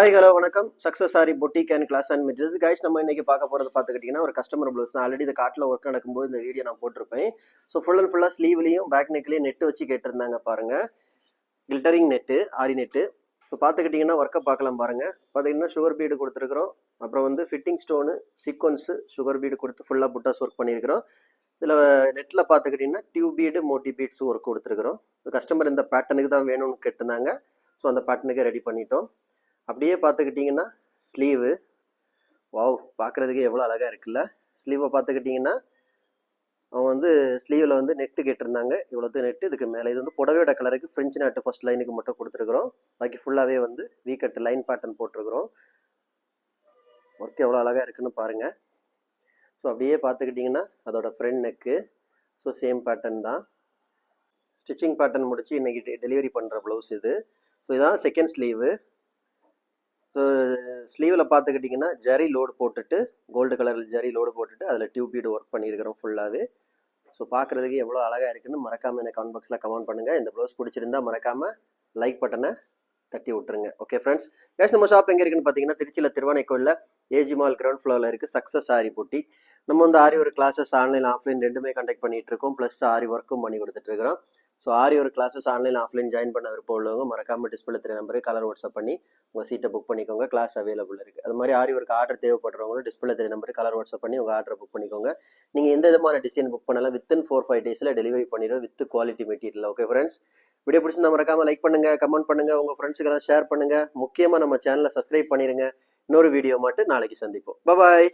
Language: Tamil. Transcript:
ஹாய் ஹலோ வணக்கம். Success sari boutique and class and materials guys. நம்ம இன்னைக்கு பார்க்க போகிறது பார்த்துக்கிட்டிங்கன்னா ஒரு கஸ்டமர் ப்ளவுஸ் தான். ஆல்ரெடி இந்த காட்டில் ஒர்க் நடக்கும்போது இந்த வீடியோ நான் போட்டிருப்பேன். ஸோ ஃபுல் அண்ட் ஃபுல்லாக ஸ்லீவ்லையும் பேக் நெக்லேயும் நெட்டு வச்சு கேட்டிருந்தாங்க பாருங்கள். கில்டரிங் நெட்டு, ஆரி நெட்டு. ஸோ பார்த்துக்கிட்டிங்கன்னா ஒர்க்கை பார்க்கலாம் பாருங்கள். பார்த்தீங்கன்னா சுகர் பீடு கொடுத்துருக்குறோம். அப்புறம் வந்து fitting stone, sequence, sugar bead கொடுத்து ஃபுல்லாக புட்டாஸ் ஒர்க் பண்ணியிருக்கிறோம். இதில் நெட்டில் பார்த்துக்கிட்டிங்கன்னா டியூப் பீடு, மோட்டி பீட்ஸும் ஒர்க் கொடுத்துருக்குறோம். கஸ்டமர் இந்த பேட்டர்னுக்கு தான் வேணும்னு கேட்டிருந்தாங்க. ஸோ அந்த பேட்டர்னுக்கு ரெடி பண்ணிட்டோம். அப்படியே பார்த்துக்கிட்டிங்கன்னா ஸ்லீவு, வாவ், பார்க்குறதுக்கே எவ்வளோ அழகாக இருக்குல்ல. ஸ்லீவை பார்த்துக்கிட்டிங்கன்னா அவன் வந்து ஸ்லீவில் வந்து நெட்டு கேட்டிருந்தாங்க. இவ்வளோத்து நெட்டு இதுக்கு மேலே. இது வந்து புடவையோட கலருக்கு ஃப்ரெஞ்சு நாட்டு ஃபர்ஸ்ட் லைனுக்கு மட்டும் கொடுத்துருக்குறோம். பாக்கி ஃபுல்லாகவே வந்து வீ கட் லைன் பேட்டர்ன் போட்டிருக்கிறோம். ஒர்க் எவ்வளோ அழகாக இருக்குன்னு பாருங்கள். ஸோ அப்படியே பார்த்துக்கிட்டிங்கன்னா அதோட front neck. So same pattern தான். ஸ்டிச்சிங் பேட்டர்ன் முடித்து இன்றைக்கி டெலிவரி பண்ணுற ப்ளவுஸ் இது. ஸோ இதான் செகண்ட் ஸ்லீவு. ஸோ ஸ்லீவில் பார்த்துக்கிட்டிங்கன்னா ஜரி லோடு போட்டுட்டு, கோல்டு கலரில் ஜரி லோடு போட்டுட்டு அதில் டியூப் பீடு ஒர்க் பண்ணியிருக்கிறோம் ஃபுல்லாகவே. ஸோ பார்க்குறதுக்கு எவ்வளோ அழகாக இருக்குன்னு மறக்காமல் எனக்கு கமெண்ட் பாக்ஸில் கமெண்ட் பண்ணுங்கள். இந்த ப்ளவுஸ் பிடிச்சிருந்தா மறக்காமல் லைக் பட்டனை தட்டி விட்டுருங்க. ஓகே ஃப்ரெண்ட்ஸ், கேஷ் நம்ம ஷாப் எங்கே இருக்குன்னு பார்த்தீங்கன்னா திருச்சியில் திருவானைக்கோயிலில் ஏஜி மால் கிரவுண்ட் ஃப்ளோரில் இருக்குது சக்ஸஸ் ஆரி பொட்டி. நம்ம வந்து ஆரி ஒரு கிளாஸஸ் ஆன்லைன் ஆஃப்லைன் ரெண்டுமே கண்டக்ட் பண்ணிகிட்டு இருக்கோம். ப்ளஸ் ஆரி ஒர்க்கும் பண்ணி கொடுத்துட்ருக்கிறோம். ஸோ ஆரி ஒரு கிளாஸஸ் ஆன்லைன் ஆஃப்லைன் ஜாயின் பண்ண விருப்பம் உள்ளவங்க மறக்காமல் டிஸ்பிளே தெரிய நம்பருக்கு கலர் வாட்ஸ்அப் பண்ணி உங்கள் சீட்டை புக் பண்ணிக்கோங்க. கிளாஸ் அவைலபிள் இருக்குது. அது மாதிரி ஆரி ஒர்க் ஆர்டர் தேவைப்படுறவங்களும் டிஸ்பிளே தெரிய நம்பருக்கு கலர் வாட்ஸ்அப் பண்ணி உங்கள் ஆர்டரை புக் பண்ணிக்கோங்க. நீங்கள் எந்த விதமான டிசைன் புக் பண்ணலாம் வித்தின் 4-5 டேஸில் டெலிவரி பண்ணிடுவோம் with quality material. Okay friends, video பிடிச்சிருந்தா மறக்காமல் லைக் பண்ணுங்கள், கமெண்ட் பண்ணுங்கள், உங்கள் ஃப்ரெண்ட்ஸுக்கெல்லாம் ஷேர் பண்ணுங்கள். முக்கியமாக நம்ம சேனலை சப்ஸ்கிரைப் பண்ணிடுங்க. இன்னொரு வீடியோ மட்டும் நாளைக்கு சந்திப்போம். பாய்.